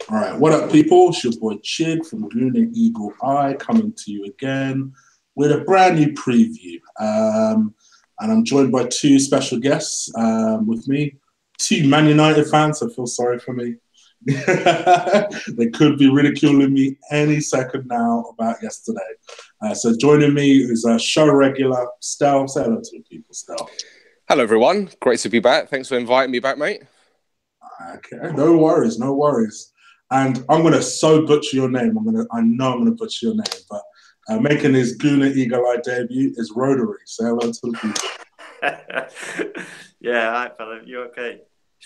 All right, what up, people? It's your boy Chig from Lunar Eagle Eye coming to you again with a brand new preview. And I'm joined by two special guests with me, two Man United fans, so feel sorry for me. They could be ridiculing me any second now about yesterday. So joining me is a show regular, Stel. Say hello to the people, Stel. Hello, everyone. Great to be back. Thanks for inviting me back, mate. Okay, no worries, no worries. And I'm going to so butcher your name. I know I'm going to butcher your name, but making his Lunar Eagle Eye debut is Rhodri. Say hello to the people. Yeah, hi, fella. You okay?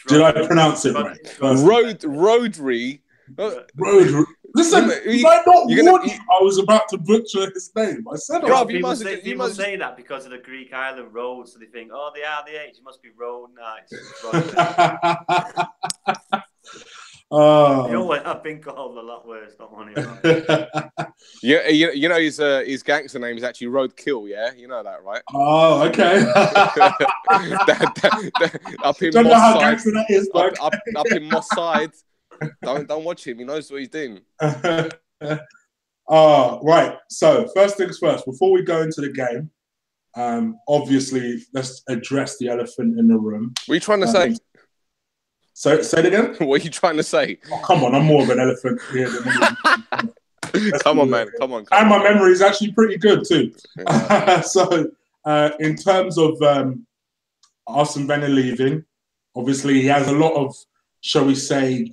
Did I pronounce it right? Rhodri. Rhodri. Listen, you might not warn you I was about to butcher his name. I said it. People say that because of the Greek island road, so they think, oh, they are the H. It must be road. Nice. You know what? I've been called a lot worse. Don't worry about it. You know his gangster name is actually Roadkill. Yeah, you know that, right? Oh, okay. Up in Don't know Moss how side, gangster that is, but up in Moss side. Don't watch him. He knows what he's doing. Right. So first things first. Before we go into the game, obviously let's address the elephant in the room. What are you trying to say? Say it again. What are you trying to say? Oh, come on, I'm more of an elephant here than Come on, man. Come on. And my memory is actually pretty good too. Yeah. So, in terms of Arsene Wenger leaving, obviously he has a lot of, shall we say,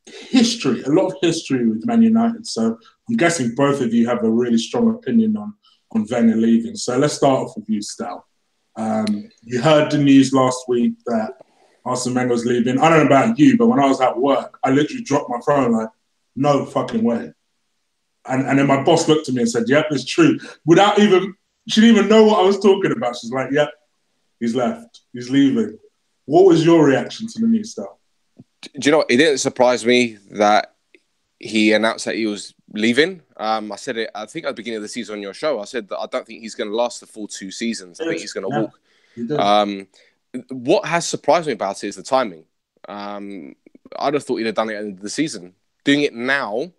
history with Man United. So I'm guessing both of you have a really strong opinion on Wenger leaving. So let's start off with you, Stel. You heard the news last week that Arsene Wenger was leaving. I don't know about you, but when I was at work, I literally dropped my phone like, no fucking way. And then my boss looked at me and said, yep, it's true. She didn't even know what I was talking about. She's like, yep, he's left. He's leaving. What was your reaction to the news, Stel? Do you know, it didn't surprise me that he announced that he was leaving. I said it, I think at the beginning of the season on your show, I said that I don't think he's going to last the full 2 seasons. I think he's going to walk. What has surprised me about it is the timing. I'd have thought he'd have done it at the end of the season. Doing it now,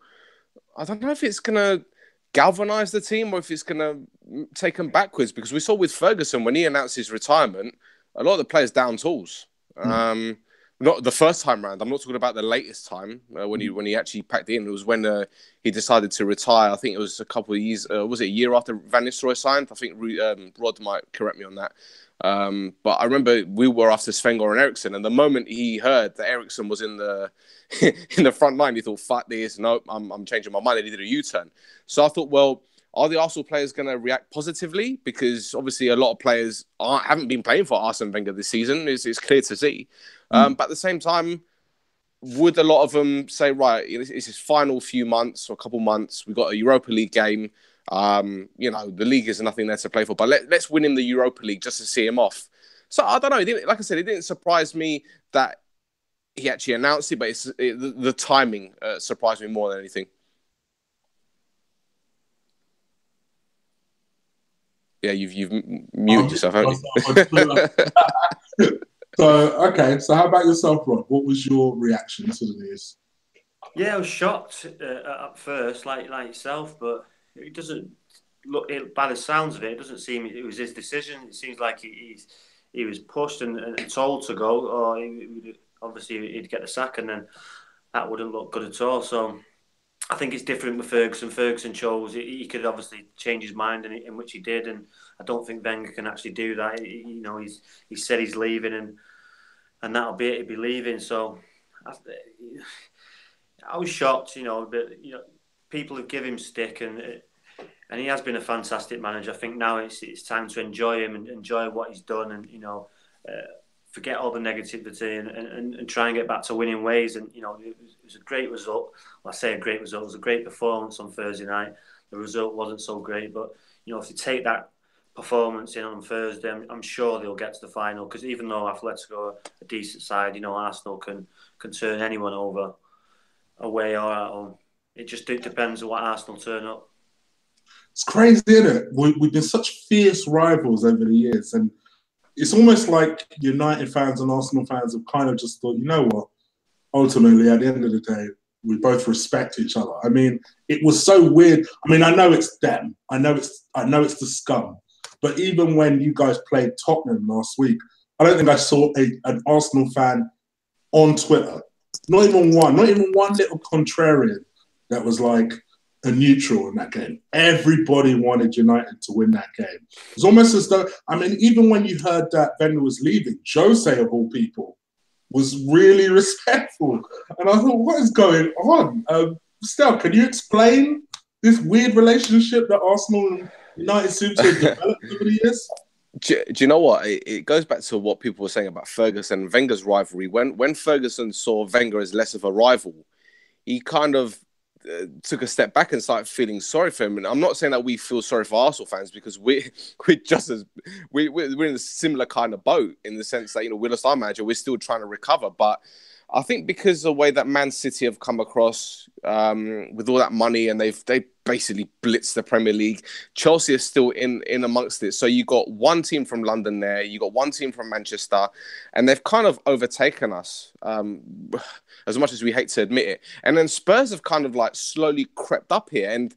I don't know if it's going to galvanise the team or if it's going to take them backwards, because we saw with Ferguson, when he announced his retirement, a lot of the players down tools. Not the first time round. I'm not talking about the latest time when he actually packed it in. It was when he decided to retire. I think it was a couple of years. Was it a year after Van Nistelrooy signed? I think Rod might correct me on that. But I remember we were after Sven-Göran Eriksson, and the moment he heard that Eriksson was in the in the front line, he thought, "Fuck this! No, I'm changing my mind." And he did a U-turn. So I thought, well, are the Arsenal players going to react positively? Because obviously a lot of players haven't been playing for Arsene Wenger this season. It's clear to see. But at the same time, would a lot of them say, right, it's his final few months or a couple months, we've got a Europa League game, the league is nothing there to play for, but let's win him the Europa League just to see him off. So I don't know, like I said, it didn't surprise me that he actually announced it, but the timing surprised me more than anything. Yeah, you've muted yourself, haven't you? So how about yourself, Rod? What was your reaction to the news? Yeah, I was shocked at first, like yourself, but it doesn't look, by the sounds of it, it doesn't seem it was his decision. It seems like he was pushed and told to go, or obviously he'd get the sack, and then that wouldn't look good at all. So I think it's different with Ferguson. Ferguson chose, he could obviously change his mind, in which he did, and I don't think Wenger can actually do that. He said he's leaving, and that'll be it. He'll be leaving. So I was shocked, but people have given him stick, and he has been a fantastic manager. I think now it's time to enjoy him and enjoy what he's done, and forget all the negativity and try and get back to winning ways. And it was a great result. Well, I say a great result. It was a great performance on Thursday night. The result wasn't so great, but if you take that performance in on Thursday, I'm sure they'll get to the final, because even though Atletico are a decent side, Arsenal can turn anyone over away or at home. It depends on what Arsenal turn up. It's crazy, isn't it? We've been such fierce rivals over the years, and it's almost like United fans and Arsenal fans have kind of just thought, you know what? Ultimately, at the end of the day, We both respect each other. I mean, it was so weird. I mean, I know it's them. I know it's the scum. But even when you guys played Tottenham last week, I don't think I saw an Arsenal fan on Twitter. Not even one little contrarian that was like a neutral in that game. Everybody wanted United to win that game. It's almost as though, I mean, even when you heard that Wenger was leaving, Jose, of all people, was really respectful. And I thought, what is going on? Stel, can you explain this weird relationship that Arsenal and United seem to have developed over the years? Do you know what? It goes back to what people were saying about Ferguson and Wenger's rivalry. When Ferguson saw Wenger as less of a rival, he kind of took a step back and started feeling sorry for him. And I'm not saying that we feel sorry for Arsenal fans, because we're just as we're in a similar kind of boat, in the sense that, we lost our manager, we're still trying to recover. But I think because of the way that Man City have come across with all that money, and they basically blitzed the Premier League, Chelsea is still in amongst it. So you got one team from London there, you got one team from Manchester, and they've kind of overtaken us, as much as we hate to admit it. And then Spurs have kind of like slowly crept up here, and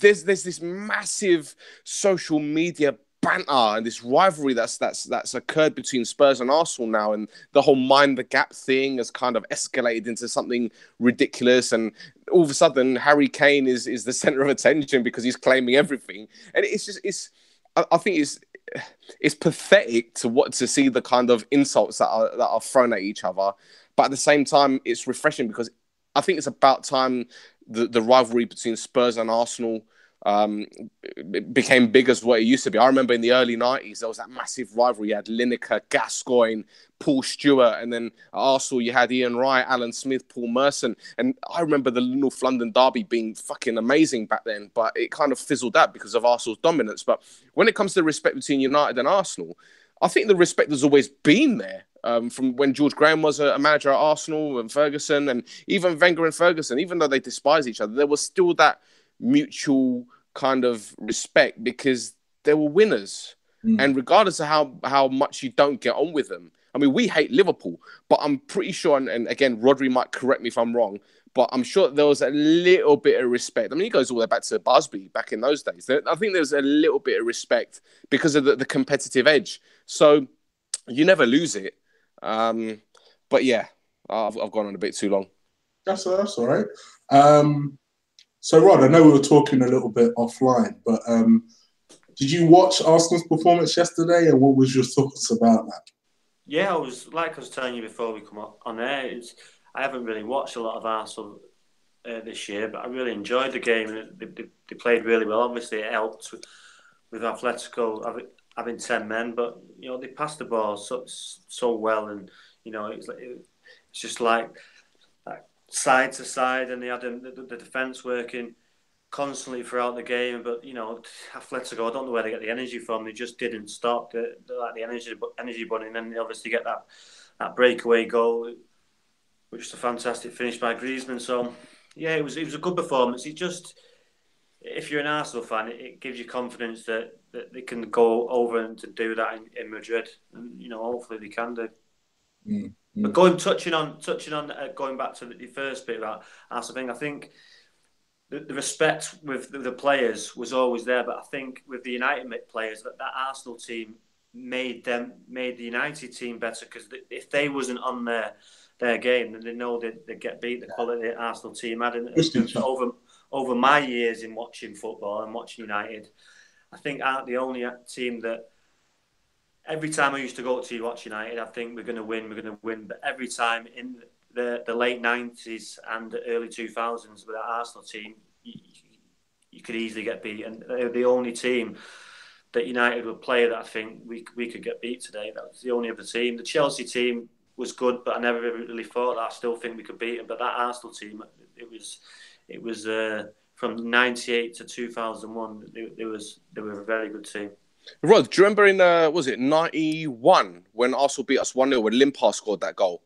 there's this massive social media banter and this rivalry that's occurred between Spurs and Arsenal now, and the whole mind the gap thing has kind of escalated into something ridiculous, and all of a sudden Harry Kane is the center of attention because he's claiming everything. And I think it's pathetic to see the kind of insults that are thrown at each other, but at the same time it's refreshing, because I think it's about time the rivalry between Spurs and Arsenal became big as what it used to be. I remember in the early 90s, there was that massive rivalry. You had Lineker, Gascoigne, Paul Stewart, and then at Arsenal, you had Ian Wright, Alan Smith, Paul Merson. And I remember the North London derby being fucking amazing back then, but it kind of fizzled out because of Arsenal's dominance. But when it comes to the respect between United and Arsenal, I think the respect has always been there. From when George Graham was a manager at Arsenal, and Ferguson, and even Wenger and Ferguson, even though they despise each other, there was still that mutual kind of respect, because they were winners. And regardless of how much you don't get on with them, I mean, we hate Liverpool, but I'm pretty sure, and again, Rodri might correct me if I'm wrong, but I'm sure there was a little bit of respect. I mean, he goes all the way back to Busby back in those days. I think there's a little bit of respect because of the competitive edge. So you never lose it. But yeah, I've gone on a bit too long. That's all right. So, Rod, I know we were talking a little bit offline, but did you watch Arsenal's performance yesterday, and what was your thoughts about that? Yeah, I was telling you before we come on air, I haven't really watched a lot of Arsenal this year, but I really enjoyed the game. They played really well. Obviously, it helped with Atletico having 10 men, but they passed the ball so well, and it's just like side to side, and they had the defence working constantly throughout the game. But Atletico, I don't know where they get the energy from. They just didn't stop. They're like the energy bunny, and then they obviously get that breakaway goal, which is a fantastic finish by Griezmann. So yeah, it was a good performance. It just, if you're an Arsenal fan, it gives you confidence that they can go over and to do that in Madrid, and hopefully they can do. But touching on going back to the first bit about Arsenal thing, I think the respect with the players was always there, but I think with the United players, that Arsenal team made the United team better, because if they wasn't on their game, then they know they'd get beat. The quality the Arsenal team had, and over my years in watching football and watching United, I think aren't the only team that. Every time I used to go to watch United, I think we're going to win. But every time in the late 90s and the early 2000s with that Arsenal team, you could easily get beat. And they're the only team that United would play that I think we could get beat today. That was the only other team. The Chelsea team was good, but I never really thought that. I still think we could beat them. But that Arsenal team, it was from 98 to 2001. They were a very good team. Rod, do you remember in was it 91 when Arsenal beat us 1-0 when Limpar scored that goal?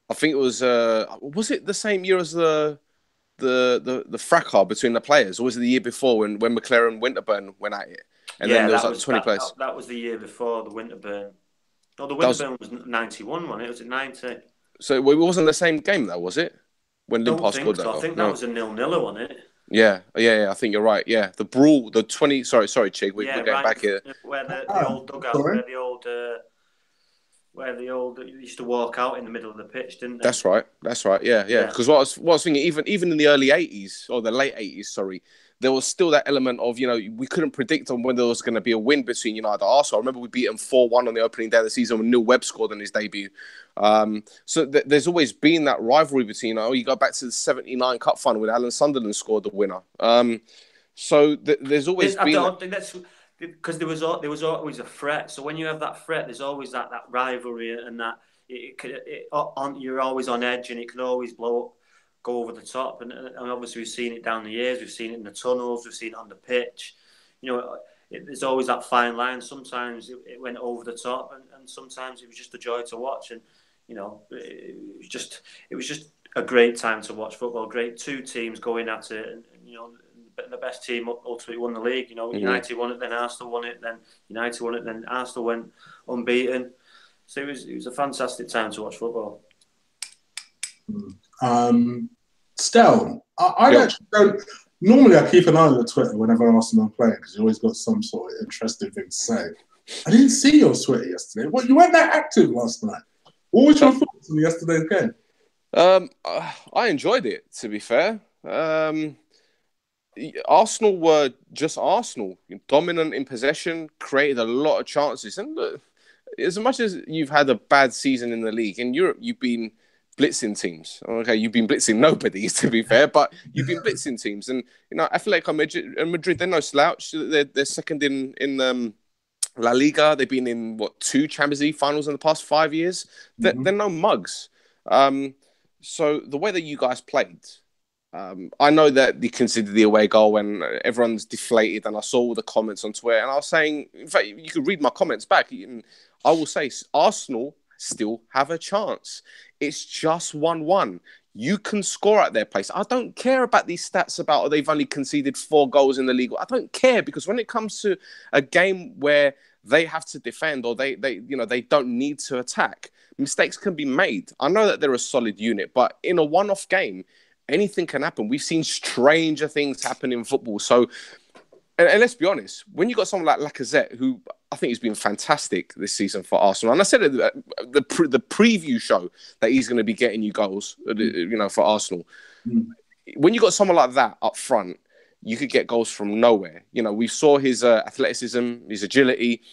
I think it was it the same year as the fracas between the players, or was it the year before when McLaren Winterburn went at it? And then there was 20 players. That was the year before the Winterburn. No, the Winterburn was 91, wasn't it? Was it 90? So it wasn't the same game though, was it? when Don't Limpar think scored so. that I goal. think that was a 0-0, wasn't it? Yeah, I think you're right. Yeah, the brawl, the 20. Sorry, Chig. We're going right back here. where the old dugout, sorry? where the old used to walk out in the middle of the pitch, didn't they? That's right. Yeah. Because what I was thinking, even in the early 80s or the late 80s, sorry, there was still that element of, we couldn't predict on when there was going to be a win between United and Arsenal. I remember we beat them 4-1 on the opening day of the season when Neil Webb scored on his debut. So there's always been that rivalry between, you go back to the 79 Cup final when Alan Sunderland scored the winner. So there's always been... I don't think that's... Because there was always a threat. So when you have that threat, there's always that rivalry, and that you're always on edge, and it could always go over the top. And obviously we've seen it down the years. We've seen it in the tunnels. We've seen it on the pitch. There's always that fine line. Sometimes it went over the top, and sometimes it was just a joy to watch. And it was just a great time to watch football. Great two teams going at it, and the best team ultimately won the league. United won it, then Arsenal won it, then United won it, then Arsenal went unbeaten. So it was a fantastic time to watch football. Stel, I actually don't. Normally, I keep an eye on the Twitter whenever Arsenal are playing because you always got some sort of interesting thing to say. I didn't see your Twitter yesterday. What, you weren't that active last night? What was your thoughts on yesterday's game? I enjoyed it, to be fair. Arsenal were just Arsenal, dominant in possession, created a lot of chances. And look, as much as you've had a bad season in the league, in Europe, you've been blitzing teams. Okay, you've been blitzing nobody, to be fair, but you've been blitzing teams. And, Atletico Madrid, they're no slouch. They're second in La Liga. They've been in, 2 Champions League finals in the past 5 years. They're no mugs. So the way that you guys played, I know that you considered the away goal when everyone's deflated, and I saw all the comments on Twitter, and I was saying, in fact, you could read my comments back, and I will say Arsenal still have a chance. It's just 1-1. You can score at their place. I don't care about these stats about they've only conceded 4 goals in the league. I don't care, because when it comes to a game where they have to defend or they don't need to attack, mistakes can be made. I know that they're a solid unit, but in a one-off game, anything can happen. We've seen stranger things happen in football. So, and let's be honest, when you got someone like Lacazette, who I think has been fantastic this season for Arsenal, and I said it the preview show that he's going to be getting you goals, for Arsenal. When you got someone like that up front, you could get goals from nowhere. We saw his athleticism, his agility.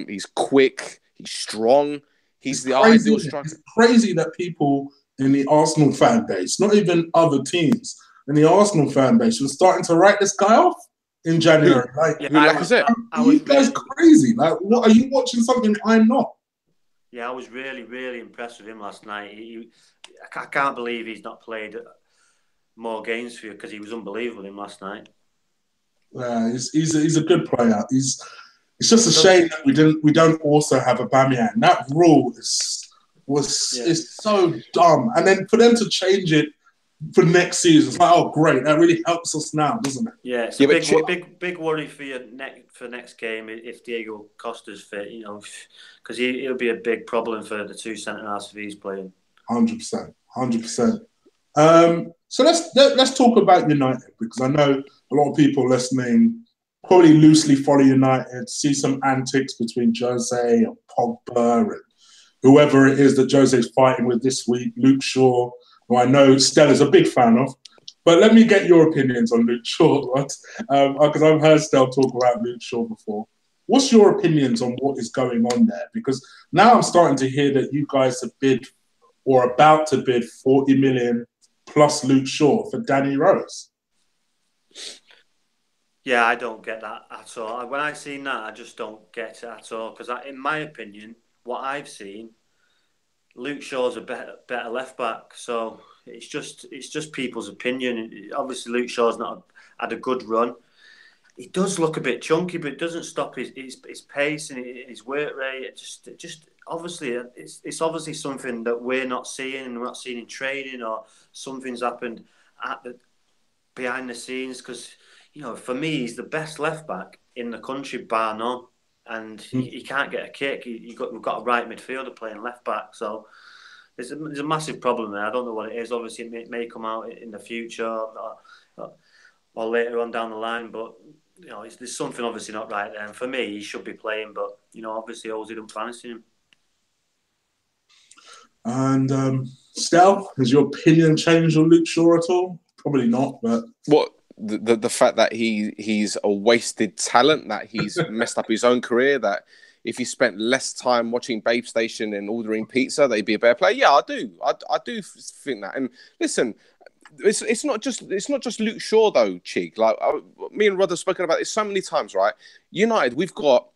He's quick. He's strong. He's the ideal striker. It's crazy that people in the Arsenal fan base, not even other teams, in the Arsenal fan base, was starting to write this guy off in January. You guys crazy. Like, what, are you watching something I'm not? Yeah, I was really, really impressed with him last night. I can't believe he's not played more games for you, because he was unbelievable in last night. He's a good player. It's just a shame that we don't also have Aubameyang. That rule is so dumb. And then for them to change it for next season, it's like, oh great, that really helps us now, doesn't it? Yeah, it's a big worry for you for next game if Diego Costa's fit, because he'll be a big problem for the 2 centre halves if he's playing. 100%. So let's talk about United, because I know a lot of people listening probably loosely follow United, see some antics between Jose and Pogba and whoever it is that Jose's fighting with this week, Luke Shaw, who I know Stel is a big fan of. But let me get your opinions on Luke Shaw, right? Because I've heard Stel talk about Luke Shaw before. What's your opinions on what is going on there? Because now I'm starting to hear that you guys have bid or about to bid 40 million plus Luke Shaw for Danny Rose. Yeah, I don't get that at all. When I seen that, I just don't get it at all. Because in my opinion, what I've seen, Luke Shaw's a better left back. So it's just people's opinion. Obviously, Luke Shaw's not had a good run. He does look a bit chunky, but it doesn't stop his pace and his work rate. It just obviously it's obviously something that we're not seeing, and we're not seeing in training, or something's happened behind the scenes. Because for me, he's the best left back in the country, bar none. And he can't get a kick. We've got a right midfielder playing left back. So there's a massive problem there. I don't know what it is. Obviously, it may come out in the future or later on down the line, but there's something obviously not right there. And for me, he should be playing, but obviously, Ozzy don't fancy him. And Stel, has your opinion changed on Luke Shaw at all? Probably not, but what the fact that he's a wasted talent, that he's messed up his own career, that if he spent less time watching Babe Station and ordering pizza, they'd be a better player. Yeah, I do. I do think that. And listen, it's not just Luke Shaw though, Chig. Like me and Rod have spoken about this so many times, right? United, we've got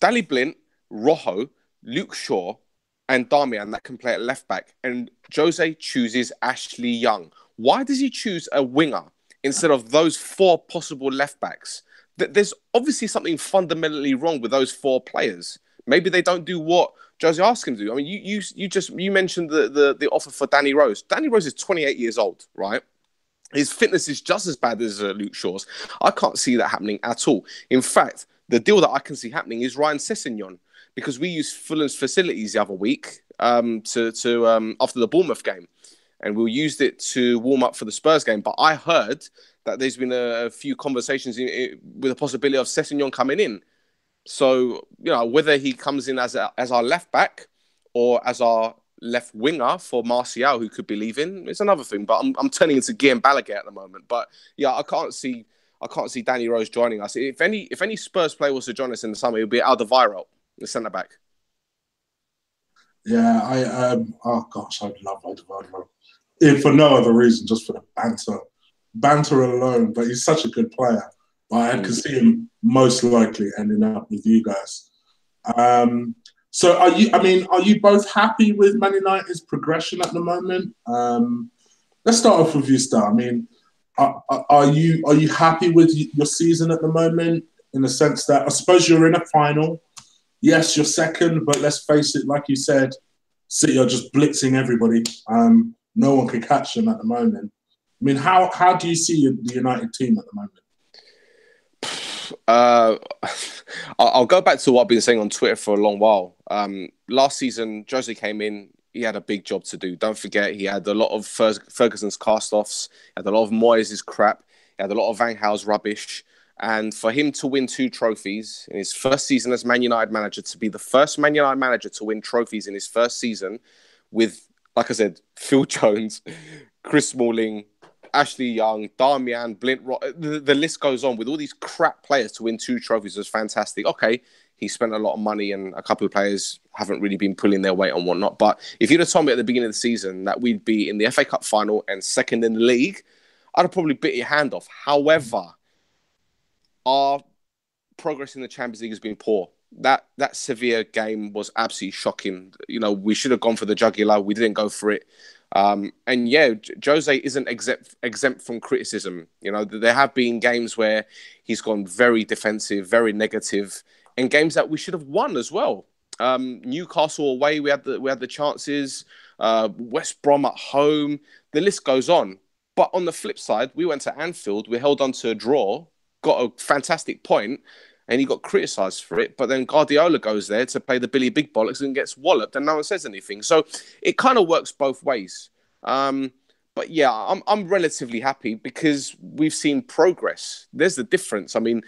Daley Blind, Rojo, Luke Shaw, and Darmian that can play at left back, and Jose chooses Ashley Young. Why does he choose a winger instead of those 4 possible left backs? There's obviously something fundamentally wrong with those 4 players. Maybe they don't do what Jose asked him to do. I mean, you mentioned the offer for Danny Rose. Danny Rose is 28 years old, right? His fitness is just as bad as Luke Shaw's. I can't see that happening at all. In fact, the deal that I can see happening is Ryan Sessegnon, because we used Fulham's facilities the other week after the Bournemouth game, and we used it to warm up for the Spurs game. But I heard that there's been a few conversations with the possibility of Sessegnon coming in. So, whether he comes in as our left back or as our left winger for Martial, who could be leaving, it's another thing. But I'm turning into Guillaume Balaguer at the moment. But yeah, I can't see Danny Rose joining us. If any Spurs player was to join us in the summer, it would be Alderweireld, the centre back. Yeah, oh gosh, I'd love Alderweireld. If for no other reason, just for the banter alone. But he's such a good player. But I could see him most likely ending up with you guys. So are you both happy with Man United's progression at the moment? Let's start off with you, Star. I mean, are you happy with your season at the moment, in the sense that I suppose you're in a final? Yes, you're second, but let's face it, like you said, City are just blitzing everybody. No one can catch them at the moment. I mean, how do you see the United team at the moment? I'll go back to what I've been saying on Twitter for a long while. Last season, Jose came in. He had a big job to do. Don't forget, he had a lot of Ferguson's cast-offs. He had a lot of Moyes' crap. He had a lot of Van Gaal's rubbish. And for him to win 2 trophies in his first season as Man United manager, to be the first Man United manager to win trophies in his first season with, like I said, Phil Jones, Chris Smalling, Ashley Young, Darmian, Blind, the list goes on, with all these crap players to win 2 trophies was fantastic. Okay, he spent a lot of money and a couple of players haven't really been pulling their weight and whatnot. But if you'd have told me at the beginning of the season that we'd be in the FA Cup final and second in the league, I'd have probably bit your hand off. However, our progress in the Champions League has been poor. That Sevilla game was absolutely shocking. We should have gone for the jugular. We didn't go for it. And yeah, Jose isn't exempt from criticism. There have been games where he's gone very defensive, very negative, and games that we should have won as well. Newcastle away, we had the chances. West Brom at home. The list goes on. But on the flip side, we went to Anfield. We held on to a draw, got a fantastic point, and he got criticised for it. But then Guardiola goes there to play the Billy Big Bollocks and gets walloped, and no one says anything. So it kind of works both ways. But yeah, I'm relatively happy because we've seen progress. There's the difference. I mean,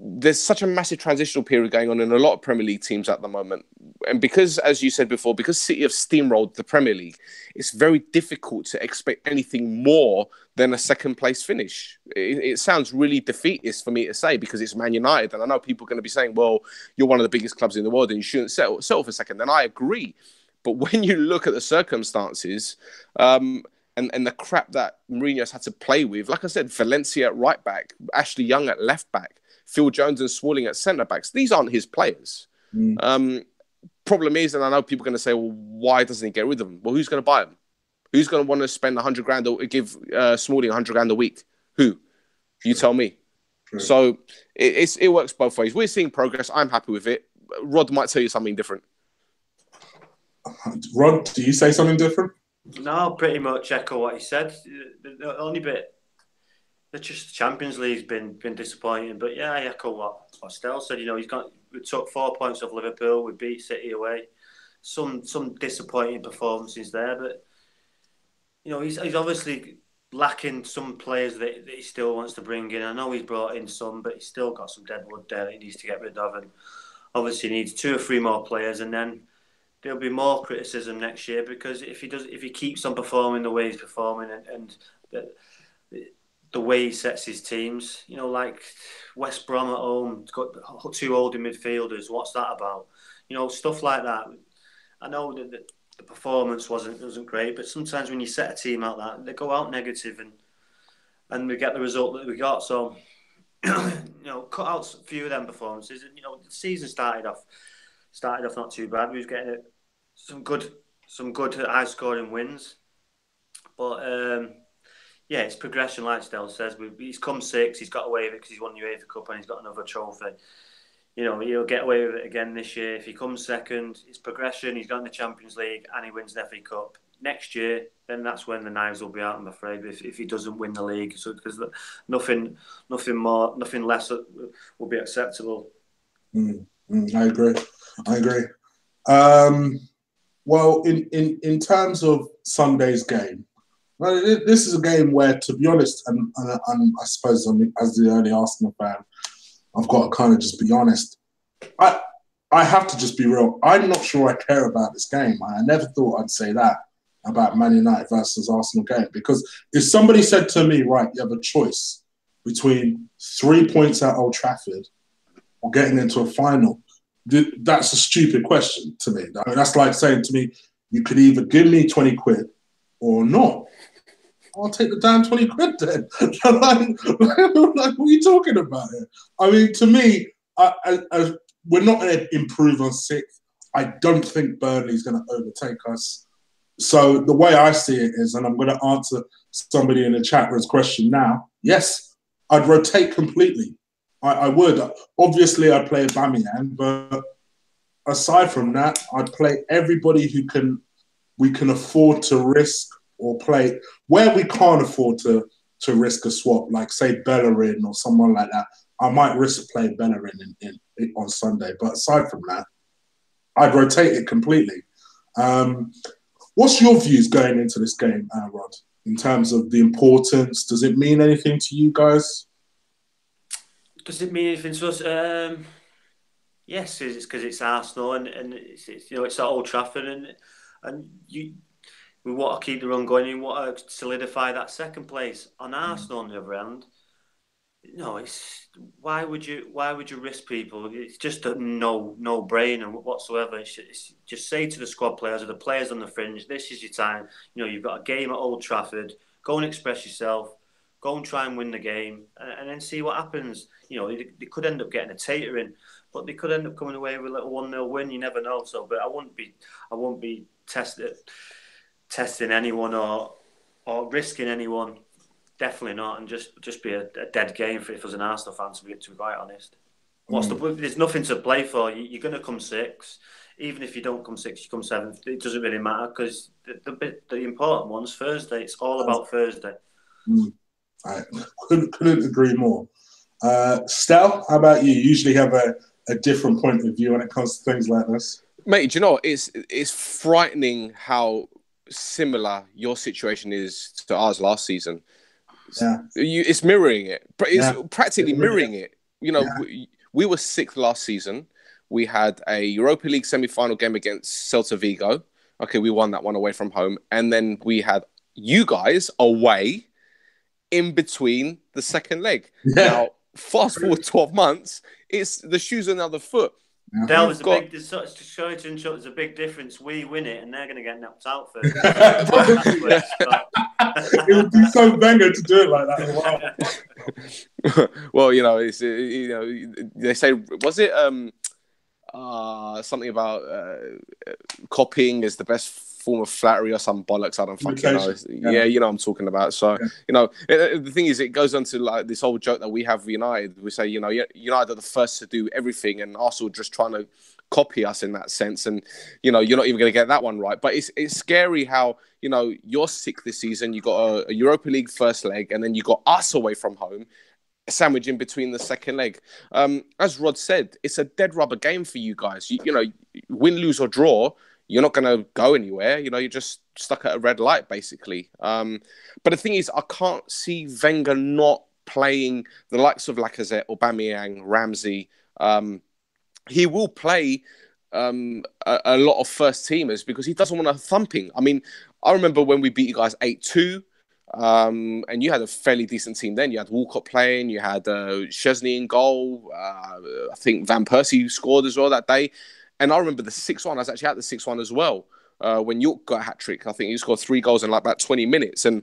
there's such a massive transitional period going on in a lot of Premier League teams at the moment. And because, as you said before, because City have steamrolled the Premier League, it's very difficult to expect anything more than a second place finish. It sounds really defeatist for me to say because it's Man United. And I know people are going to be saying, well, you're one of the biggest clubs in the world and you shouldn't settle for second. And I agree. But when you look at the circumstances and the crap that Mourinho's had to play with, like I said, Valencia at right back, Ashley Young at left back, Phil Jones and Smalling at centre backs. These aren't his players. Problem is, and I know people are going to say, well, why doesn't he get rid of them? Well, who's going to buy them? Who's going to want to spend 100 grand or give Smalling 100 grand a week? Who? You tell me. True. So it works both ways. We're seeing progress. I'm happy with it. Rod might tell you something different. Rod, do you say something different? No, pretty much echo what he said. The only bit, the Champions League's been disappointing. But yeah, I echo what Stel said. We took 4 points off Liverpool. We beat City away. some disappointing performances there, but he's obviously lacking some players that he still wants to bring in. I know he's brought in some, but he's still got some dead wood there that he needs to get rid of, and obviously needs 2 or 3 more players, and then there'll be more criticism next year, because if he keeps on performing the way he's performing and the way he sets his teams, like West Brom at home, got 2 holding midfielders. What's that about? Stuff like that. I know that the performance wasn't great, but sometimes when you set a team out that, they go out negative and we get the result that we got. So, cut out a few of them performances. And, the season started off not too bad. We was getting some good high scoring wins, but it's progression, like Stel says. He's come 6th. He's got away with it because he's won the UEFA Cup and he's got another trophy. He'll get away with it again this year. If he comes 2nd, it's progression. He's got in the Champions League and he wins the FA Cup. Next year, then that's when the knives will be out, I'm afraid, if he doesn't win the league. So, because nothing less will be acceptable. I agree. Well, in terms of Sunday's game, this is a game where, to be honest, and I suppose as the early Arsenal fan, I've got to kind of just be honest. I have to just be real. I'm not sure I care about this game. I never thought I'd say that about Man United versus Arsenal game, because if somebody said to me, right, you have a choice between 3 points at Old Trafford or getting into a final, that's a stupid question to me. I mean, that's like saying to me, you could either give me 20 quid or not. I'll take the damn 20 quid then. Like, what are you talking about here? I mean, to me, we're not going to improve on 6th. I don't think Burnley's going to overtake us. So the way I see it is, and I'm going to answer somebody in the chat room's question now, yes, I'd rotate completely. I would. Obviously, I'd play Aubameyang, but aside from that, I'd play everybody we can afford to risk or play. Where we can't afford to risk a swap, like, say, Bellerin or someone like that, I might risk playing Bellerin in on Sunday. But aside from that, I'd rotate it completely. What's your views going into this game, Rod, in terms of the importance? Does it mean anything to you guys? Does it mean anything to us? Yes, it's because it's Arsenal and it's at Old Trafford and we want to keep the run going. We want to solidify that 2nd place. On Arsenal, on the other hand, it's why would you risk people? It's just a no brainer whatsoever. It's just say to the squad players or the players on the fringe, this is your time. You've got a game at Old Trafford. Go and express yourself. Go and try and win the game, and then see what happens. They could end up getting a tatering, but they could end up coming away with a little 1-0 win. You never know. So, but I won't be testing anyone or risking anyone. Definitely not, and just be a dead game if I was an Arsenal fan, to be quite honest. There's nothing to play for. You're going to come 6th. Even if you don't come 6th, you come 7th. It doesn't really matter, because the important one's Thursday. It's all about Thursday. I couldn't agree more. Stel, how about you? You usually have a different point of view when it comes to things like this. Mate, do you know, it's frightening how similar your situation is to ours last season. Yeah. It's mirroring it. It's practically mirroring it. We were 6th last season. We had a Europa League semi-final game against Celta Vigo. Okay, we won that one away from home. And then we had you guys away in between the 2nd leg. Yeah. Now, fast forward 12 months, it's the shoes on the other foot. That was sorry to interrupt, there's a big difference. We win it and they're going to get knocked out first. It would be so banger to do it like that. Wow. Well, it's they say, was it something about copying is the best form of flattery or some bollocks? I don't fucking know. Yeah, you know what I'm talking about. So, the thing is, it goes on to like this old joke that we have with United. We say, United are the first to do everything and Arsenal just trying to copy us in that sense. And, you're not even going to get that one right. But it's scary how, you're 6th this season. You got a Europa League first leg and then you got us away from home, sandwich in between the 2nd leg. As Rod said, it's a dead rubber game for you guys. You win, lose or draw, you're not going to go anywhere. You know, you're just stuck at a red light, basically. But the thing is, I can't see Wenger not playing the likes of Lacazette, Aubameyang, Ramsey. He will play a lot of first teamers because he doesn't want a thumping. I mean, I remember when we beat you guys 8-2, and you had a fairly decent team then. You had Walcott playing, you had Szczesny in goal. I think Van Persie scored as well that day. And I remember the 6-1. I was actually at the 6-1 as well when York got a hat-trick. I think he scored 3 goals in like about 20 minutes. And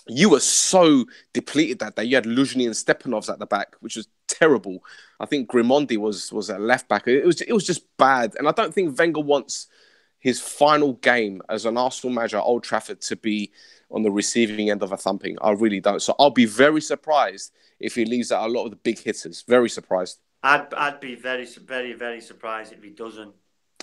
you were so depleted that day. You had Luzhny and Stepanovs at the back, which was terrible. I think Grimondi was at left back. It was just bad. And I don't think Wenger wants his final game as an Arsenal manager at Old Trafford to be on the receiving end of a thumping. I really don't. So I'll be very surprised if he leaves out a lot of the big hitters. Very surprised. I'd be very, very, very surprised if he doesn't.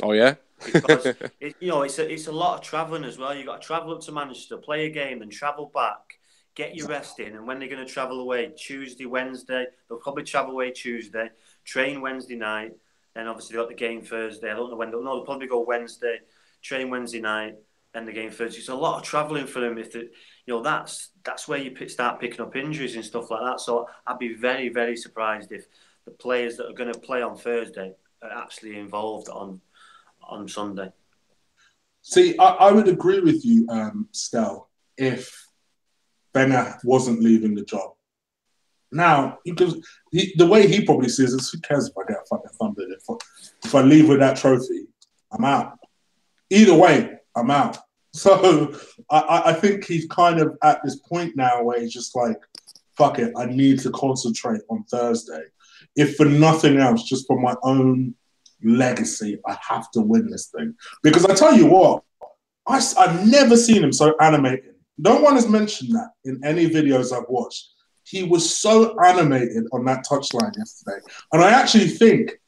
Oh yeah, because it's a lot of travelling as well. You've got to travel up to Manchester, play a game, then travel back, get your rest in, and when they're going to travel away, Tuesday, Wednesday, they'll probably travel away Tuesday, train Wednesday night, then obviously they've got the game Thursday. I don't know when they'll probably go Wednesday, train Wednesday night, and the game Thursday. It's a lot of travelling for them. That's where you start picking up injuries and stuff like that. So I'd be very, very surprised if the players that are going to play on Thursday are actually involved on Sunday. See, I would agree with you, Stel, if Wenger wasn't leaving the job. Now, the way he probably sees it, who cares if I get a fucking thumped? If I leave with that trophy, I'm out. Either way, I'm out. So I think he's kind of at this point now where he's just like, fuck it, I need to concentrate on Thursday. If for nothing else, just for my own legacy, I have to win this thing. Because I tell you what, I've never seen him so animated. No one has mentioned that in any videos I've watched. He was so animated on that touchline yesterday. And I actually think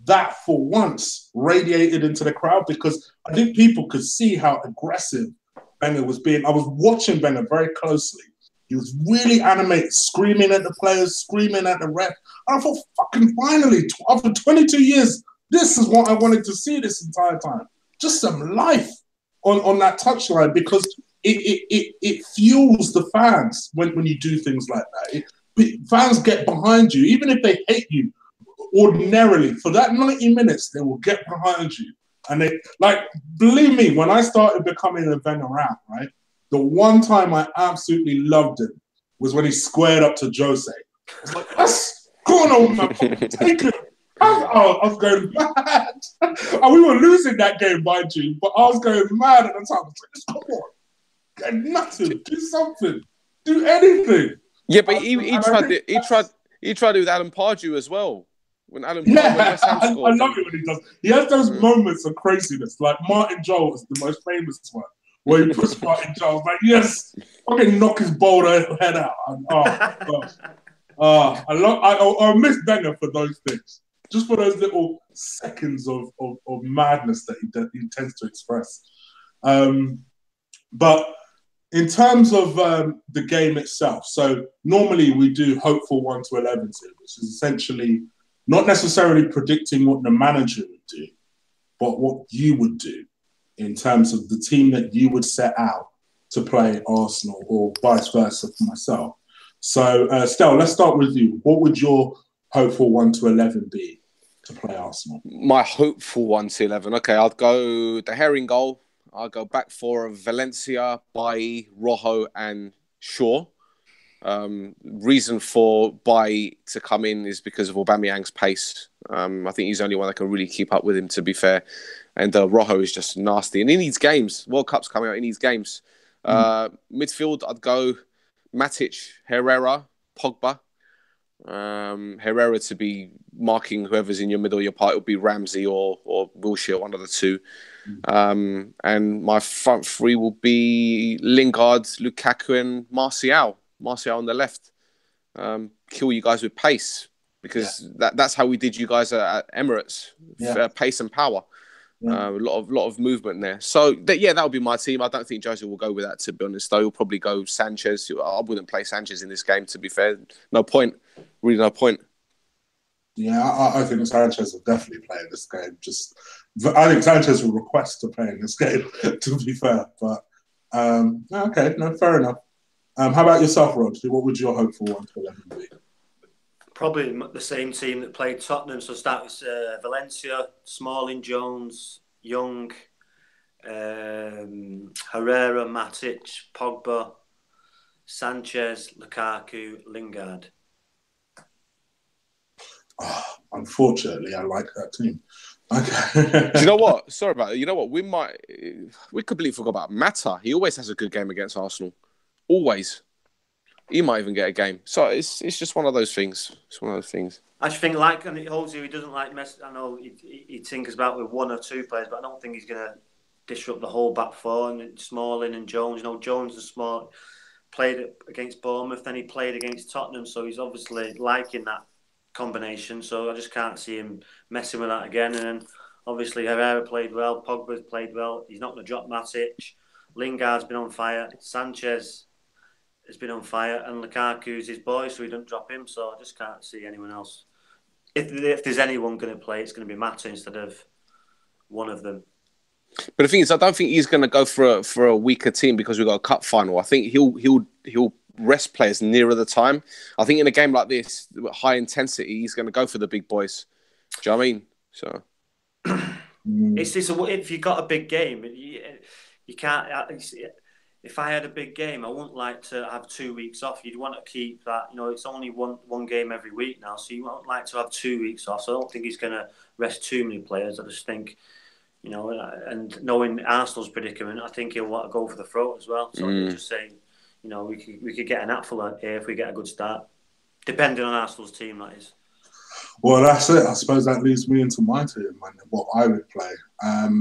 that for once radiated into the crowd because I think people could see how aggressive Wenger was being. I was watching Wenger very closely. He was really animated, screaming at the players, screaming at the ref. And I thought, fucking finally, after 22 years, this is what I wanted to see this entire time. Just some life on that touchline because it fuels the fans when you do things like that. Fans get behind you, even if they hate you ordinarily. For that 90 minutes, they will get behind you. And they, like, believe me, when I started becoming a Wenger out, right, the one time I absolutely loved him was when he squared up to Jose. I was like, yes, go on, old man, take it. I was going mad. And we were losing that game, mind you, but I was going mad at the time. I was like, come on, get nothing, do something, do anything. Yeah, but he tried it with Alan Pardew as well. When Alan Pardew I love it when he does. He has those moments of craziness, like Martin Joel is the most famous one, where he puts Martin Joel like, yes, fucking knock his bold head out. I miss Wenger for those things. Just for those little seconds of madness that he tends to express. But in terms of the game itself, so normally we do hopeful 1 to 11 here, which is essentially not necessarily predicting what the manager would do, but what you would do in terms of the team that you would set out to play Arsenal or vice versa for myself. So, Stel, let's start with you. What would your hopeful 1 to 11 be to play Arsenal? My hopeful 1 to 11. Okay, I'd go De Gea in goal. I'll go back for Valencia, Bailly, Rojo, and Shaw. Reason for Bailly to come in is because of Aubameyang's pace. I think he's the only one that can really keep up with him, to be fair. And Rojo is just nasty. And he needs games. World Cup's coming out, he needs games. Midfield, I'd go Matic, Herrera, Pogba. Herrera to be marking whoever's in your middle of your part. It'll be Ramsey or Wilshere, one of the two. And my front three will be Lingard, Lukaku, and Martial. Martial on the left. Kill you guys with pace because that's how we did you guys at Emirates. Pace and power. A lot of movement there. So that would be my team. I don't think Jose will go with that, to be honest. Though he'll probably go Sanchez. I wouldn't play Sanchez in this game, to be fair. No point. Really, no point. Yeah, I think Sanchez will definitely play in this game. Just I think Sanchez will request to play in this game, to be fair. But, okay, no, fair enough. How about yourself, Rod? What would your hope for 1 to 11 be? Probably the same team that played Tottenham. So start with Valencia, Smalling, Jones, Young, Herrera, Matic, Pogba, Sanchez, Lukaku, Lingard. Oh, unfortunately, I like that team. Okay. Do you know what? Sorry about it. You know what? We completely forgot about Mata. He always has a good game against Arsenal. Always. He might even get a game. So it's just one of those things. It's one of those things. I just think, and it holds you, he doesn't like mess. I know he tinkers about with 1 or 2 players, but I don't think he's going to disrupt the whole back four. And Smalling and Jones. Jones and Small played against Bournemouth, then he played against Tottenham, so he's obviously liking that combination. So I just can't see him messing with that again. And then obviously Herrera played well, Pogba's played well. He's not going to drop Matic. Lingard's been on fire. Sanchez has been on fire, and Lukaku's his boy, so he don't drop him. So I just can't see anyone else. If there's anyone going to play, it's going to be Mata instead of one of them. But the thing is, I don't think he's going to go for a weaker team because we've got a cup final. I think he'll rest players nearer the time. I think in a game like this, high intensity, he's going to go for the big boys. Do you know what I mean? So if you got a big game, you can't. If I had a big game, I wouldn't like to have 2 weeks off. You'd want to keep that. It's only one game every week now, so you won't like to have 2 weeks off. So I don't think he's going to rest too many players. I just think, and knowing Arsenal's predicament, I think he'll want to go for the throat as well. So he'll just say, we could get an apple here if we get a good start, depending on Arsenal's team, that is. Well, that's it. I suppose that leads me into my team and what I would play.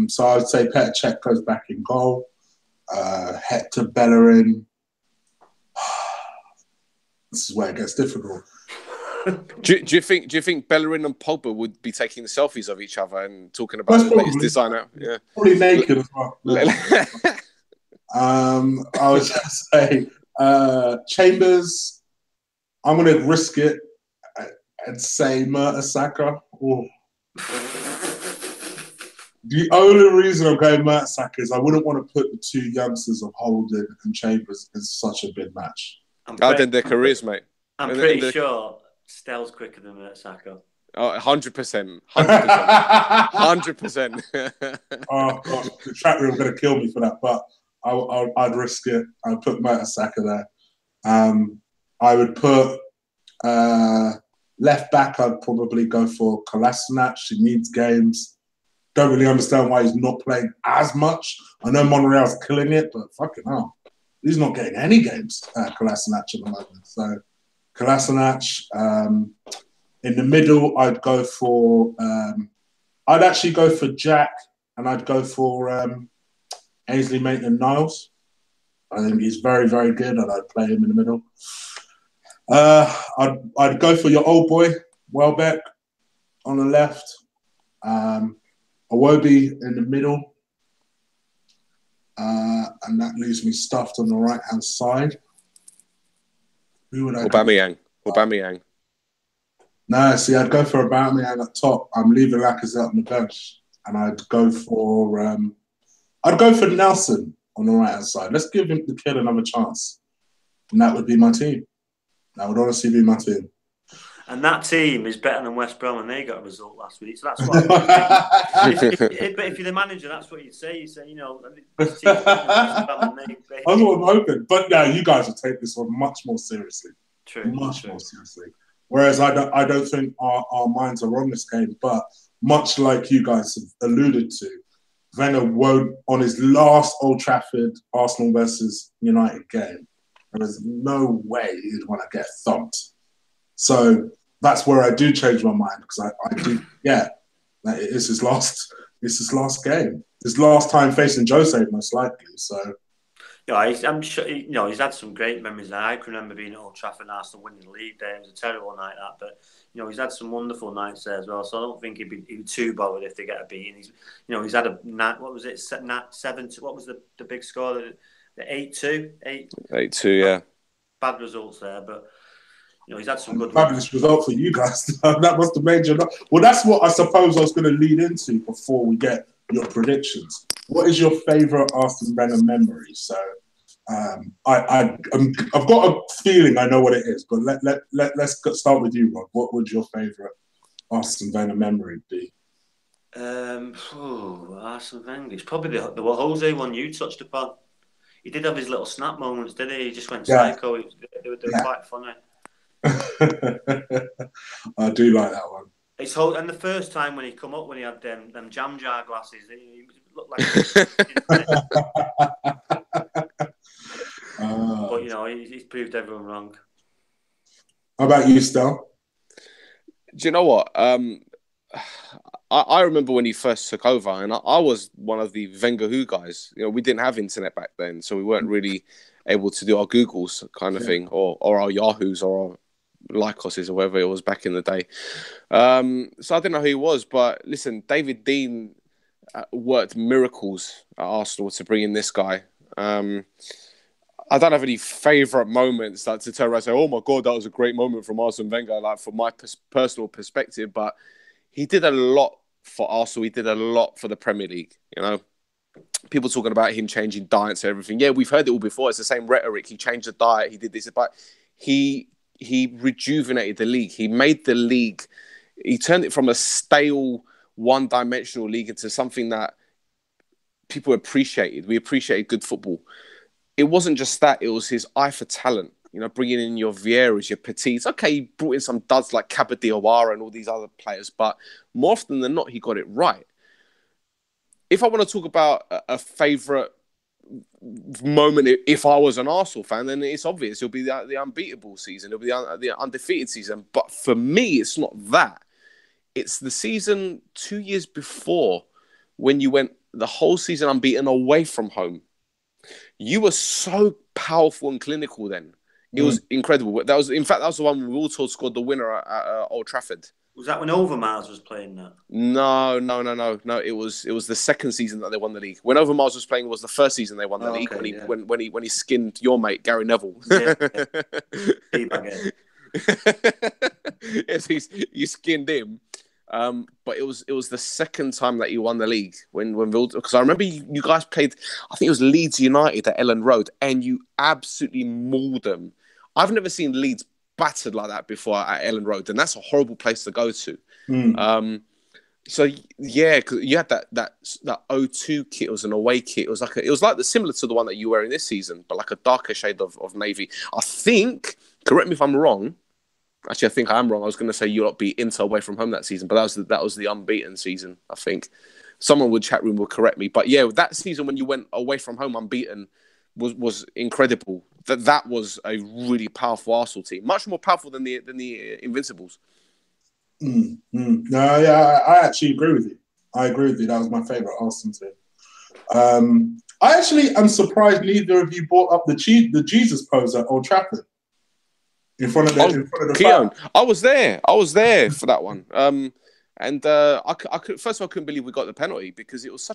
So I would say Petr Cech goes back in goal. Hector Bellerin. This is where it gets difficult. Do you think Bellerin and Pogba would be taking the selfies of each other and talking about the latest design out? Yeah, probably naked as well. I would just say Chambers. I'm going to risk it and say Mertesacker. The only reason I'm going Mertesacker is I wouldn't want to put the 2 youngsters of Holden and Chambers in such a big match. Then their careers, mate. I'm pretty sure Stel's quicker than Mertesacker. Oh, 100%. 100%. Oh, God. The track room going to kill me for that, but I'd risk it. I'd put Mertesacker there. I would put left back, I'd probably go for Kolasinac. He needs games. Don't really understand why he's not playing as much. I know Monreal's killing it, but fucking hell. He's not getting any games, Kolasinac at the moment. So, Kolasinac. In the middle, I'd go for... I'd actually go for Jack, and I'd go for Ainsley Maitland-Niles. I think he's very, very good, and I'd play him in the middle. I'd go for your old boy, Welbeck, on the left. Iwobi in the middle. And that leaves me stuffed on the right-hand side. Who would I Aubameyang. No, see, I'd go for Aubameyang at top. I'm leaving Lacazette on the bench. And I'd go for Nelson on the right-hand side. Let's give the kid another chance. And that would be my team. That would honestly be my team. And that team is better than West Brom, and they got a result last week. So that's what I would think. But if you're the manager, that's what you'd say. You say, this team's better than West Brom, and that's what I'm hoping. But no, you guys will take this one much more seriously. True. Much more seriously. Whereas I don't think our minds are on this game. But much like you guys have alluded to, Wenger won't, on his last Old Trafford Arsenal versus United game, there is no way he'd want to get thumped. So that's where I do change my mind because I do, it's his last game. His last time facing Jose, most likely. So, I'm sure he's had some great memories. I can remember being at Old Trafford and Arsenal winning the league there. It was a terrible night that, but he's had some wonderful nights there as well. So I don't think he'd be too bothered if they get a beating. He's had a what was it? 7. What was the big score? The 8-2. 8-2, yeah. Bad results there, but. He's had some good fabulous result for you guys. That was the major. Well, that's what I suppose I was going to lead into before we get your predictions. What is your favourite Arsene Wenger memory? So, I've got a feeling I know what it is, but let's start with you, Rob. What would your favourite Arsene Wenger memory be? Arsene Wenger. It's probably the Jose one you touched upon. He did have his little snap moments, didn't he? He just went psycho. They were quite funny. I do like that one. And the first time when he come up, when he had them jam jar glasses, he looked like. But he's proved everyone wrong. How about you, Stel? Do you know what? I remember when he first took over, and I was one of the Wenger Who guys. We didn't have internet back then, so we weren't really able to do our Googles kind of thing, or our Yahoos, or our Lycoses, or whatever it was back in the day. So I didn't know who he was, but listen, David Dean worked miracles at Arsenal to bring in this guy. I don't have any favourite moments to turn around and say, oh my God, that was a great moment from Arsene Wenger, like from my personal perspective, but he did a lot for Arsenal. He did a lot for the Premier League, People talking about him changing diets and everything. Yeah, we've heard it all before. It's the same rhetoric. He changed the diet. He did this. But he rejuvenated the league. He made the league. He turned it from a stale, one-dimensional league into something that people appreciated. We appreciated good football. It wasn't just that. It was his eye for talent. Bringing in your Vieiras, your Petits. Okay, he brought in some duds like Kabadiawara and all these other players, but more often than not, he got it right. If I want to talk about a favourite moment, if I was an Arsenal fan, then it's obvious. It'll be the unbeatable season. It'll be the undefeated season. But for me, it's not that. It's the season 2 years before when you went the whole season unbeaten away from home. You were so powerful and clinical then. It was incredible. That was the one when we all scored the winner at Old Trafford. Was that when Overmars was playing that? No. It was the second season that they won the league. When Overmars was playing, was the first season they won the league. When he skinned your mate Gary Neville. Yes, you skinned him. But it was the second time that he won the league because I remember you guys played. I think it was Leeds United at Ellen Road, and you absolutely mauled them. I've never seen Leeds battered like that before at Ellen Road, and that's a horrible place to go to. So yeah, because you had that O2 kit. It was an away kit. It was like similar to the one that you were in this season, but like a darker shade of navy. I think. Correct me if I'm wrong. Actually, I think I am wrong. I was going to say you lot beat Inter away from home that season, but that was the unbeaten season. I think someone would chat room will correct me, but yeah, that season when you went away from home unbeaten was incredible. That was a really powerful Arsenal team, much more powerful than the Invincibles. No, yeah, I actually agree with you. That was my favourite Arsenal team. I actually am surprised neither of you brought up the Jesus pose at Old Trafford. In front of the Keown. I was there for that one. I couldn't believe we got the penalty because it was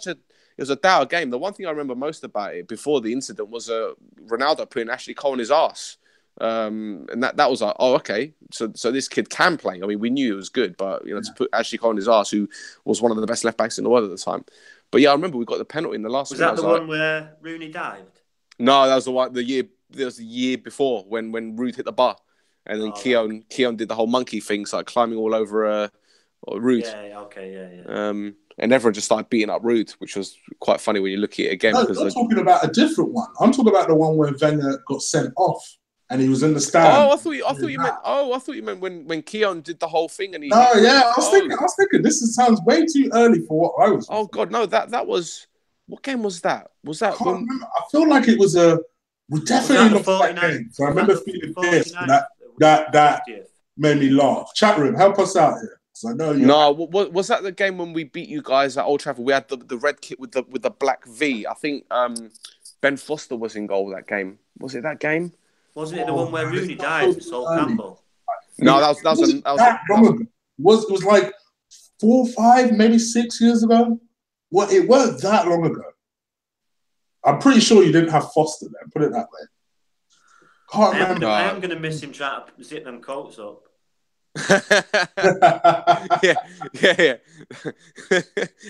a dour game. The one thing I remember most about it before the incident was Ronaldo putting Ashley Cole in his arse. And that was like, oh, okay. So this kid can play. I mean, we knew he was good, but to put Ashley Cole in his arse, who was one of the best left backs in the world at the time. But yeah, I remember we got the penalty in the last. Was that the one where Rooney dived? No, that was the one. The year before when Rude hit the bar. And then Keown did the whole monkey thing, so like climbing all over Rude. Yeah, okay, yeah. And everyone just started beating up Rude, which was quite funny when you look at it again. No, I'm talking about a different one. I'm talking about the one where Wenger got sent off and he was in the stand. Oh, I thought you meant when Keown did the whole thing and he. No, yeah, I was thinking this sounds way too early for what I was. Oh God, no! That was what game was that? Was that? I can't remember. I feel like it was we definitely lost that game. So I remember feeling pissed. That made me laugh. Chat room, help us out here. I know you. No, was that the game when we beat you guys at Old Trafford? We had the red kit with the black V. I think Ben Foster was in goal that game. Was it that game? Wasn't it the one where Rooney died for Sol Campbell? No, that was long ago. It was like 4, 5, maybe 6 years ago. Well, it weren't that long ago. I'm pretty sure you didn't have Foster then. Put it that way. Can't remember. I am going to miss him trying to zip them coats up. yeah.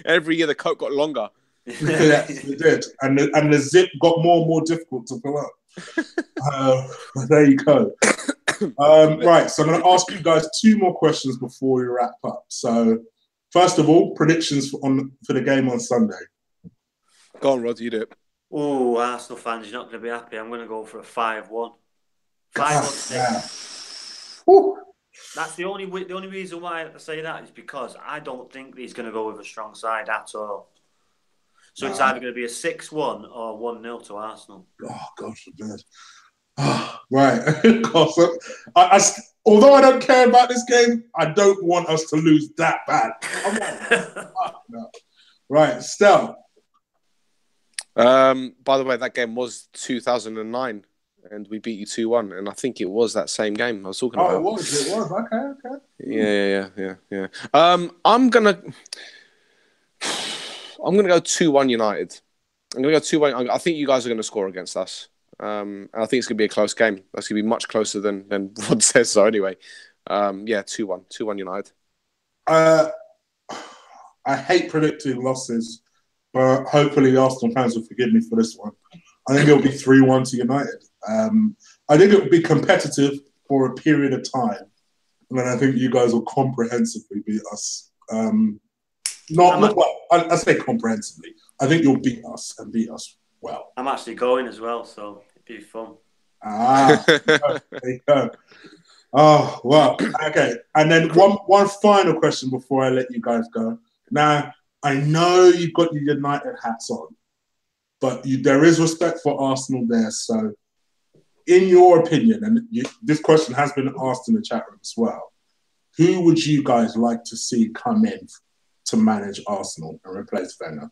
Every year the coat got longer. Yes, it did, and the zip got more and more difficult to pull up. There you go. Right, so I'm going to ask you guys 2 more questions before we wrap up. So, first of all, predictions for the game on Sunday. Go on, Rod, you do it. Oh, Arsenal fans, you're not going to be happy. I'm going to go for a 5-1. 5-1. Yeah. That's the only reason why I say that is because I don't think he's going to go with a strong side at all. So it's either going to be a 6-1 or 1-0 to Arsenal. Oh, God forbid. Right. Although I don't care about this game, I don't want us to lose that bad. Come on. No. Right, Stel. By the way, that game was 2009, and we beat you 2-1, and I think it was that same game I was talking about. It was. Okay. Yeah. I'm gonna go 2-1 United. I'm gonna go 2-1. I think you guys are gonna score against us. And I think it's gonna be a close game. That's gonna be much closer than Rod says. So anyway, 2-1 United. I hate predicting losses, but hopefully Arsenal fans will forgive me for this one. I think it'll be 3-1 to United. I think it will be competitive for a period of time, and then I think you guys will comprehensively beat us. I say comprehensively. I think you'll beat us and beat us well. I'm actually going as well, so it'd be fun. There you go. Oh, well, okay. And then one final question before I let you guys go. Now, I know you've got your United hats on, but there is respect for Arsenal there. So, in your opinion, and this question has been asked in the chat room as well, who would you guys like to see come in to manage Arsenal and replace Wenger?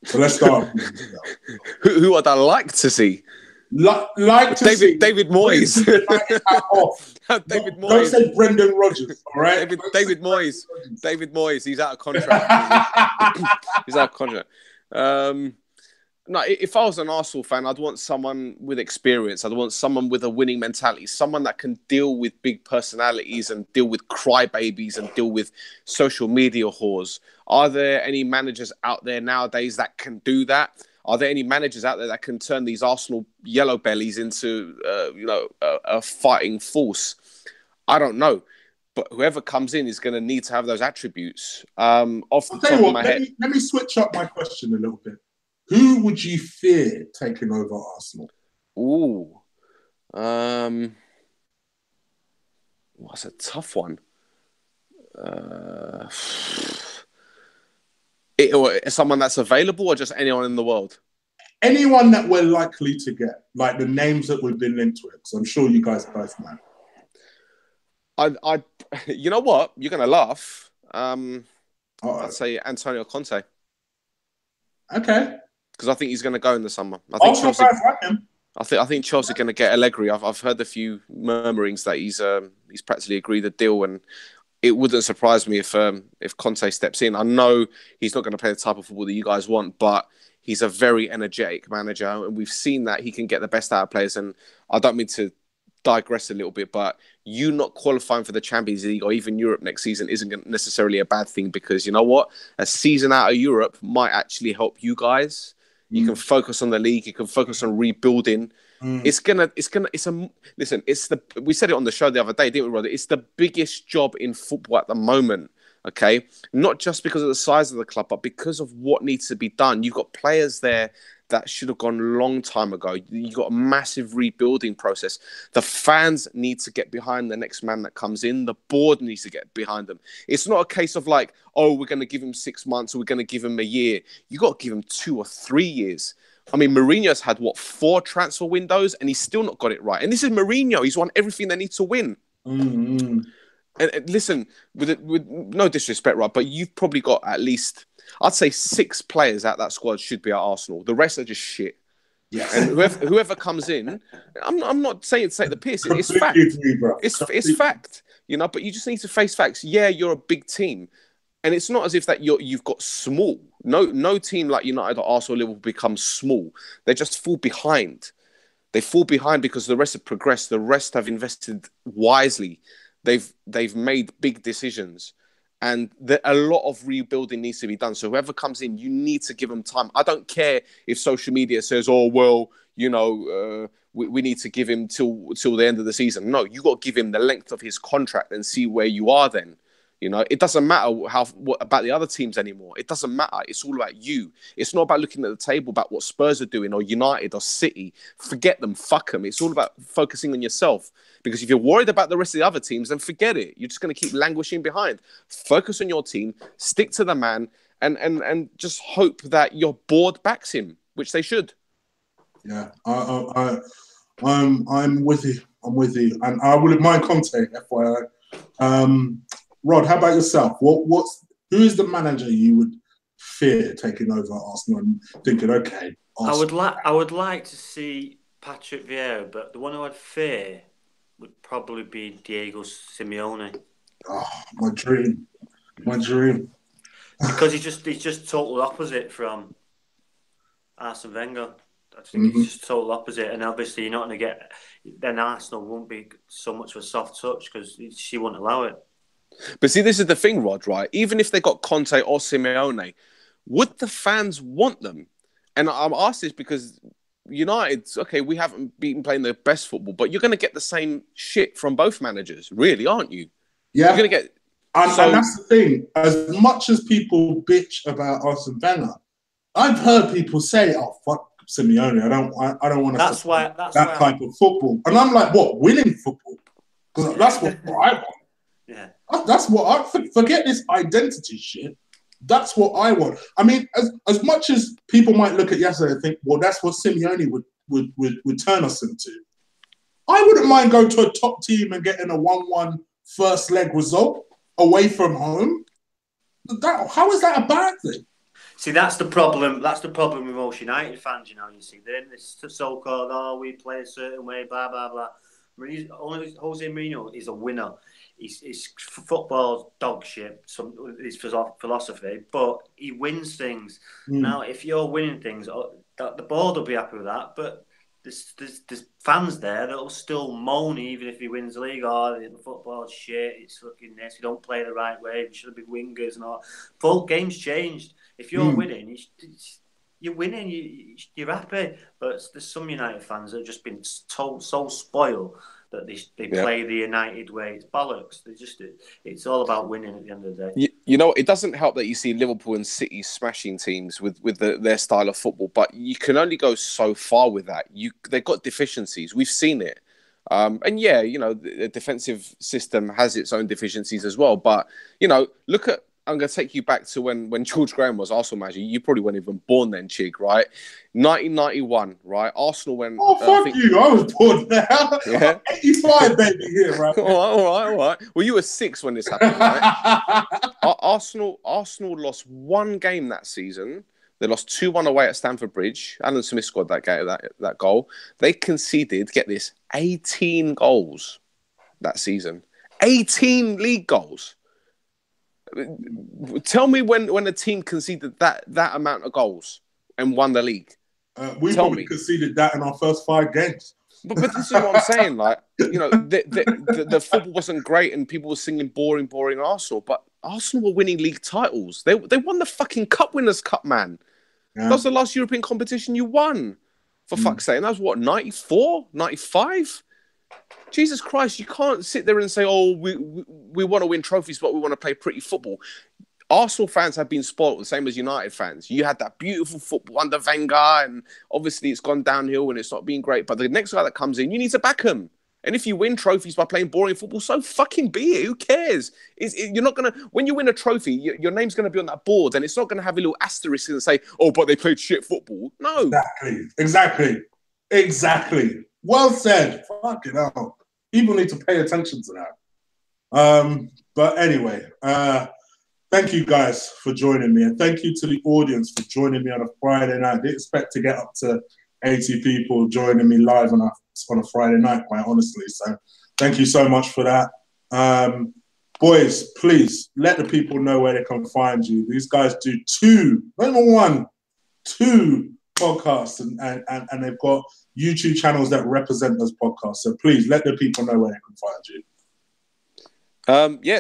So let's start with Who would I like to see? David Moyes. David Moyes. Don't say Brendan Rodgers, all right? David Moyes. David Moyes. He's out of contract. He's out of contract. No, if I was an Arsenal fan, I'd want someone with experience. I'd want someone with a winning mentality, someone that can deal with big personalities and deal with crybabies and deal with social media whores. Are there any managers out there nowadays that can do that? Are there any managers out there that can turn these Arsenal yellow bellies into, a fighting force? I don't know. But whoever comes in is going to need to have those attributes. Off the top of my head. Let me switch up my question a little bit. Who would you fear taking over Arsenal? Ooh. That's a tough one. Someone that's available or just anyone in the world? Anyone that we're likely to get, like the names that we've been linked with. So I'm sure you guys both know. You know what? You're going to laugh. I'd say Antonio Conte. Okay. Because I think he's going to go in the summer. I think Chelsea are going to get Allegri. I've heard a few murmurings that he's practically agreed the deal, and it wouldn't surprise me if Conte steps in. I know he's not going to play the type of football that you guys want, but he's a very energetic manager, and we've seen that he can get the best out of players. And I don't mean to digress a little bit, but you not qualifying for the Champions League or even Europe next season isn't necessarily a bad thing, because you know what? A season out of Europe might actually help you guys. You can focus on the league. You can focus on rebuilding. We said it on the show the other day, didn't we, Rod? It's the biggest job in football at the moment. Okay, not just because of the size of the club, but because of what needs to be done. You've got players there that should have gone a long time ago. You've got a massive rebuilding process. The fans need to get behind the next man that comes in. The board needs to get behind them. It's not a case of like, oh, we're going to give him 6 months or we're going to give him a year. You got to give him 2 or 3 years. I mean, Mourinho's had, 4 transfer windows and he's still not got it right. And this is Mourinho. He's won everything they need to win. Mm-hmm. And listen, with no disrespect, right, but you've probably got at least, I'd say 6 players out that squad should be at Arsenal. The rest are just shit. Yeah. And whoever comes in, I'm not saying to take the piss. It's fact. It's fact. You know, but you just need to face facts. Yeah, you're a big team, and it's not as if that you've got small. No team like United or Arsenal or Liverpool becomes small. They just fall behind. They fall behind because the rest have progressed. The rest have invested wisely. They've made big decisions. And a lot of rebuilding needs to be done. So whoever comes in, you need to give them time. I don't care if social media says, "Oh well, we need to give him till the end of the season." No, you got to give him the length of his contract and see where you are then. It doesn't matter what about the other teams anymore. It doesn't matter. It's all about you. It's not about looking at the table about what Spurs are doing or United or City. Forget them. Fuck them. It's all about focusing on yourself. Because if you're worried about the rest of the other teams, then forget it. You're just going to keep languishing behind. Focus on your team. Stick to the man, and just hope that your board backs him, which they should. Yeah, I'm with you. I'm with you, and I wouldn't mind Conte, FYI. Rod, how about yourself? Who is the manager you would fear taking over Arsenal and thinking, okay, Arsenal. I would like to see Patrick Vieira, but the one who I'd fear would probably be Diego Simeone. Oh, my dream. Because he's just total opposite from Arsene Wenger. I think he's just total opposite, and obviously you're not going to get. Then Arsenal won't be so much of a soft touch because she won't allow it. But see, this is the thing, Rod, right? Even if they got Conte or Simeone, would the fans want them? And I'm asked this because United, okay, we haven't been playing the best football, but you're going to get the same shit from both managers, really, aren't you? Yeah. You're going to get... And that's the thing. As much as people bitch about Arsene Wenger, I've heard people say, "Oh, fuck Simeone, I don't want to that type of football." And I'm like, what, winning football? Because that's what I want. Yeah, that's what I forget this identity shit. That's what I want. I mean, as much as people might look at yesterday and think, well, that's what Simeone would turn us into. I wouldn't mind going to a top team and getting a 1-1 first leg result away from home. How is that a bad thing? See, that's the problem. That's the problem with most United fans. You see, they're in this so-called, "Oh, we play a certain way," blah blah blah. Jose Mourinho is a winner. His football's dog shit, his philosophy, but he wins things. Now, if you're winning things, the board will be happy with that, but there's fans there that'll still moan even if he wins the league. "Oh, the football's shit, it's fucking this, we don't play the right way, we should be wingers and all." Full game's changed. If you're winning, you're winning, you're happy. But there's some United fans that have just been so spoiled that they play the United way. It's bollocks. It's all about winning at the end of the day. It doesn't help that you see Liverpool and City smashing teams with their style of football, but you can only go so far with that. They've got deficiencies. We've seen it. The defensive system has its own deficiencies as well. But, look at, I'm going to take you back to when George Graham was Arsenal manager. You probably weren't even born then, Chig, right? 1991, right? Arsenal went... Oh, fuck you. I was born there. Yeah. 85, baby, here, right? All right. Well, you were 6 when this happened, right? Arsenal lost one game that season. They lost 2-1 away at Stamford Bridge. Alan Smith scored that goal. They conceded, get this, 18 goals that season. 18 league goals. Tell me when a team conceded that amount of goals and won the league. We probably conceded that in our first 5 games. But this is what I'm saying. Like, the football wasn't great and people were singing boring Arsenal. But Arsenal were winning league titles. They won the fucking Cup Winners' Cup, man. Yeah. That was the last European competition you won. For fuck's sake. And that was what, 94? 95? Jesus Christ, you can't sit there and say, "Oh, we want to win trophies, but we want to play pretty football." Arsenal fans have been spoiled, the same as United fans. You had that beautiful football under Wenger, and obviously it's gone downhill and it's not been great. But the next guy that comes in, you need to back him. And if you win trophies by playing boring football, so fucking be it. Who cares? You're not going to... When you win a trophy, your name's going to be on that board, and it's not going to have a little asterisk and say, "Oh, but they played shit football." No. Exactly. Well said. Fucking hell. People need to pay attention to that. But anyway, thank you guys for joining me. And thank you to the audience for joining me on a Friday night. I didn't expect to get up to 80 people joining me live on a Friday night, quite honestly. So thank you so much for that. Boys, please let the people know where they can find you. These guys do 2 podcasts and they've got YouTube channels that represent those podcasts. So please let the people know where they can find you.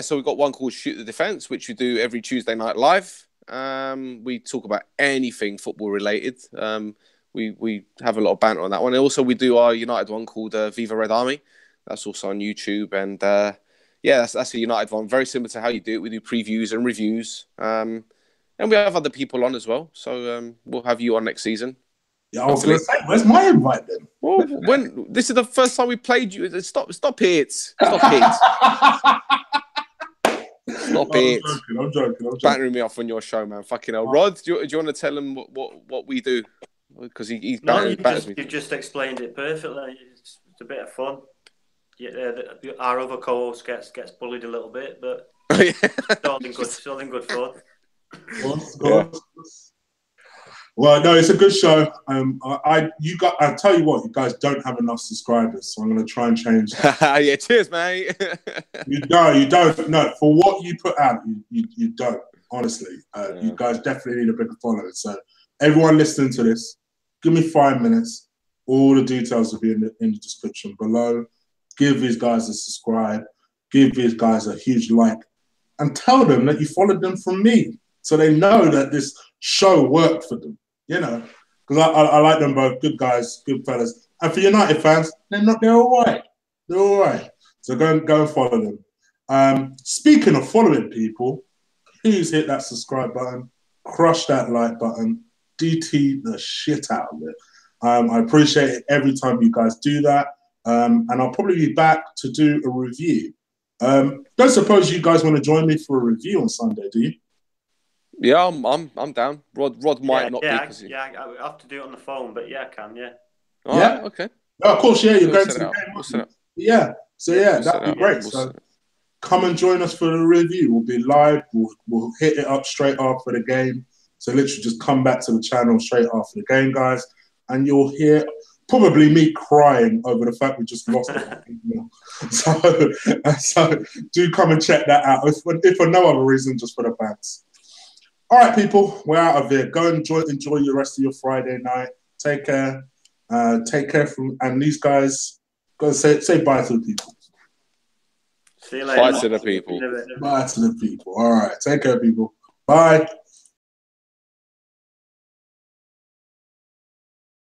So we've got one called Shoot the Defence, which we do every Tuesday night live. We talk about anything football related. We have a lot of banter on that one. And also, we do our United one called Viva Red Army. That's also on YouTube. And that's a United one. Very similar to how you do it. We do previews and reviews. And we have other people on as well. So we'll have you on next season. Yeah, I was going to say, where's my invite then? Well, when this is the first time we played you. Stop it. Stop it. Stop it. I'm joking. Bantering me off on your show, man. Fucking hell. Rod, do you want to tell him what we do? Because he's batters me. You've just explained it perfectly. It's a bit of fun. Yeah, our other co-host gets bullied a little bit, but it's all in good fun. Well, no, it's a good show. I tell you what, you guys don't have enough subscribers, so I'm going to try and change that. Yeah, cheers, mate. You don't. No, for what you put out, you don't. Honestly, you guys definitely need a bigger following. So, everyone listening to this, give me 5 minutes. All the details will be in the description below. Give these guys a subscribe. Give these guys a huge like, and tell them that you followed them from me, so they know that this show worked for them. You know, because I like them both. Good guys, good fellas. And for United fans, they're all right. They're all right. So go and follow them. Speaking of following people, please hit that subscribe button, crush that like button, DT the shit out of it. I appreciate it every time you guys do that. And I'll probably be back to do a review. Don't suppose you guys want to join me for a review on Sunday, do you? Yeah, I'm down. Rod might not be. I have to do it on the phone, but I can, yeah. Right, okay. Oh, of course, yeah, you're going to the game. Yeah, so that'd be great. So come and join us for the review. We'll be live. We'll hit it up straight after the game. So literally just come back to the channel straight after the game, guys, and you'll hear probably me crying over the fact we just lost it. So do come and check that out. If for no other reason, just for the fans. All right, people, we're out of here. Go and enjoy your rest of your Friday night. Take care. And these guys, go and say bye to the people. See you later. Bye to the people. Bye to the people. All right. Take care, people. Bye.